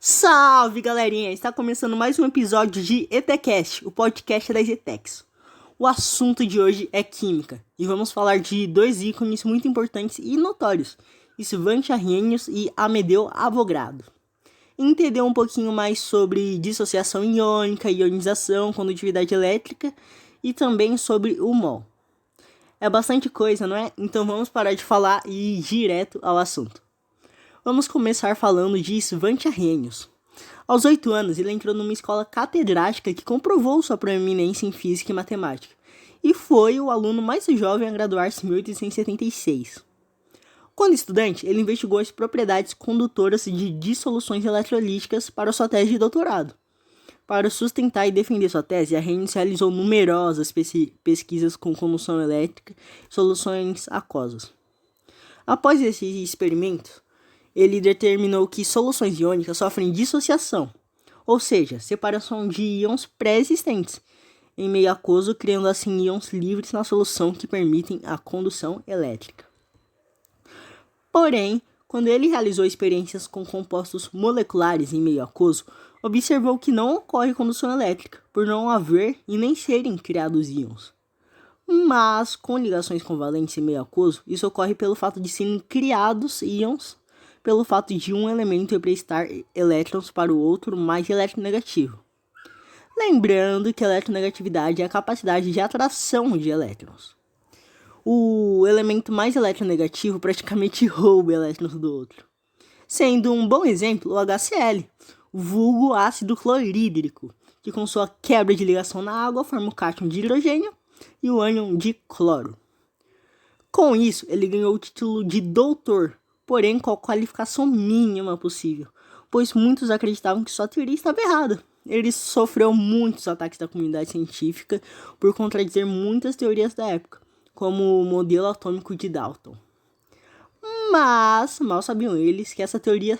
Salve, galerinha! Está começando mais um episódio de ETCast, o podcast da ETEX. O assunto de hoje é química, e vamos falar de dois ícones muito importantes e notórios, Svante Arrhenius e Amedeo Avogadro. Entender um pouquinho mais sobre dissociação iônica, ionização, condutividade elétrica e também sobre o mol. É bastante coisa, não é? Então vamos parar de falar e ir direto ao assunto. Vamos começar falando de Svante Arrhenius. Aos 8 anos, ele entrou numa escola catedrática que comprovou sua proeminência em física e matemática, e foi o aluno mais jovem a graduar-se em 1876. Quando estudante, ele investigou as propriedades condutoras de dissoluções eletrolíticas para sua tese de doutorado. Para sustentar e defender sua tese, Arrhenius realizou numerosas pesquisas com condução elétrica e soluções aquosas. Após esse experimento, ele determinou que soluções iônicas sofrem dissociação, ou seja, separação de íons pré-existentes em meio aquoso, criando assim íons livres na solução que permitem a condução elétrica. Porém, quando ele realizou experiências com compostos moleculares em meio aquoso, observou que não ocorre condução elétrica, por não haver e nem serem criados íons. Mas, com ligações covalentes em meio aquoso, isso ocorre pelo fato de serem criados íons pelo fato de um elemento emprestar elétrons para o outro mais eletronegativo. Lembrando que a eletronegatividade é a capacidade de atração de elétrons. O elemento mais eletronegativo praticamente rouba elétrons do outro. Sendo um bom exemplo o HCl, vulgo ácido clorídrico, que com sua quebra de ligação na água forma o cátion de hidrogênio e o ânion de cloro. Com isso, ele ganhou o título de doutor, porém com a qualificação mínima possível, pois muitos acreditavam que sua teoria estava errada. Ele sofreu muitos ataques da comunidade científica por contradizer muitas teorias da época, como o modelo atômico de Dalton. Mas mal sabiam eles que essa teoria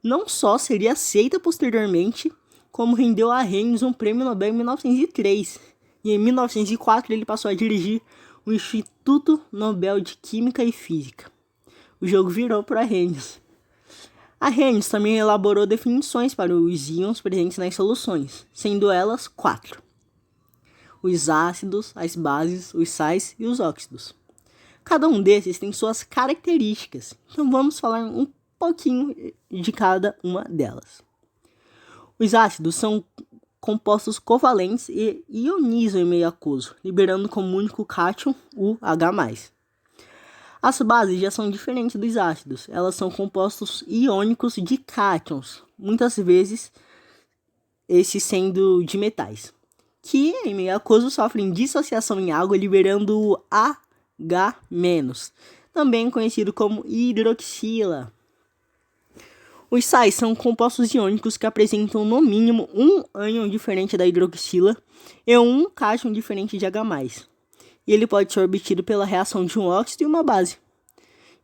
não só seria aceita posteriormente, como rendeu a Arrhenius um prêmio Nobel em 1903, e em 1904 ele passou a dirigir o Instituto Nobel de Química e Física. O jogo virou para Arrhenius. Arrhenius também elaborou definições para os íons presentes nas soluções, sendo elas 4. Os ácidos, as bases, os sais e os óxidos. Cada um desses tem suas características, então vamos falar um pouquinho de cada uma delas. Os ácidos são compostos covalentes e ionizam em meio aquoso, liberando como único cátion o H+. As bases já são diferentes dos ácidos, elas são compostos iônicos de cátions, muitas vezes esses sendo de metais, que em meio aquoso sofrem dissociação em água liberando o H-, também conhecido como hidroxila. Os sais são compostos iônicos que apresentam no mínimo um ânion diferente da hidroxila e um cátion diferente de H+. E ele pode ser obtido pela reação de um óxido e uma base.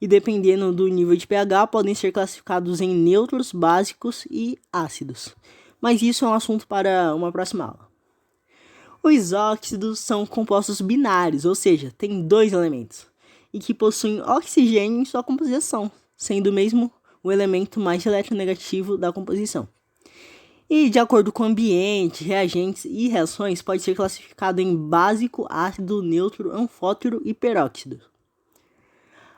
E dependendo do nível de pH, podem ser classificados em neutros, básicos e ácidos. Mas isso é um assunto para uma próxima aula. Os óxidos são compostos binários, ou seja, têm 2 elementos, e que possuem oxigênio em sua composição, sendo mesmo o elemento mais eletronegativo da composição. E de acordo com o ambiente, reagentes e reações, pode ser classificado em básico, ácido, neutro, anfótero e peróxido.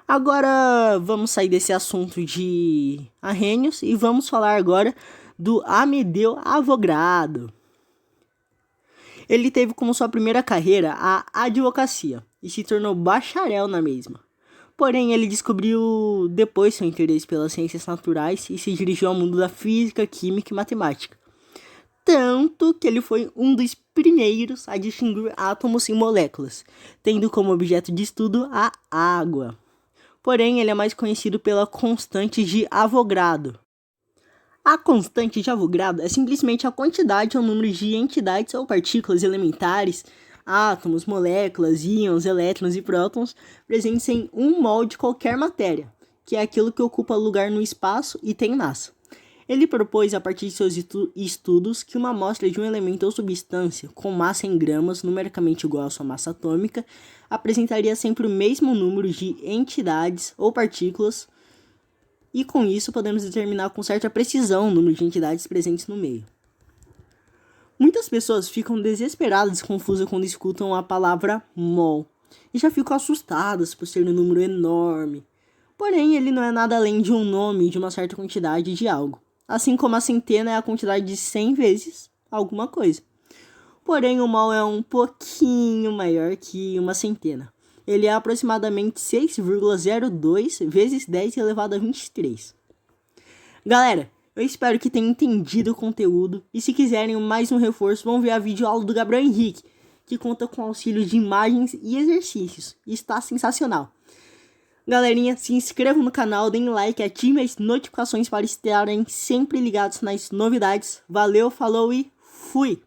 Agora vamos sair desse assunto de Arrhenius e vamos falar agora do Amedeo Avogadro. Ele teve como sua primeira carreira a advocacia e se tornou bacharel na mesma. Porém, ele descobriu depois seu interesse pelas ciências naturais e se dirigiu ao mundo da física, química e matemática. Tanto que ele foi um dos primeiros a distinguir átomos e moléculas, tendo como objeto de estudo a água. Porém, ele é mais conhecido pela constante de Avogadro. A constante de Avogadro é simplesmente a quantidade ou número de entidades ou partículas elementares, átomos, moléculas, íons, elétrons e prótons presentes em um mol de qualquer matéria, que é aquilo que ocupa lugar no espaço e tem massa. Ele propôs, a partir de seus estudos, que uma amostra de um elemento ou substância com massa em gramas numericamente igual à sua massa atômica apresentaria sempre o mesmo número de entidades ou partículas e com isso podemos determinar com certa precisão o número de entidades presentes no meio. Muitas pessoas ficam desesperadas e confusas quando escutam a palavra mol, e já ficam assustadas por ser um número enorme. Porém, ele não é nada além de um nome de uma certa quantidade de algo, assim como a centena é a quantidade de 100 vezes alguma coisa. Porém, o mol é um pouquinho maior que uma centena. Ele é aproximadamente 6,02 vezes 10 elevado a 23. Galera, eu espero que tenham entendido o conteúdo e se quiserem mais um reforço, vão ver a videoaula do Gabriel Henrique, que conta com auxílio de imagens e exercícios. E está sensacional. Galerinha, se inscrevam no canal, deem like, ativem as notificações para estarem sempre ligados nas novidades. Valeu, falou e fui!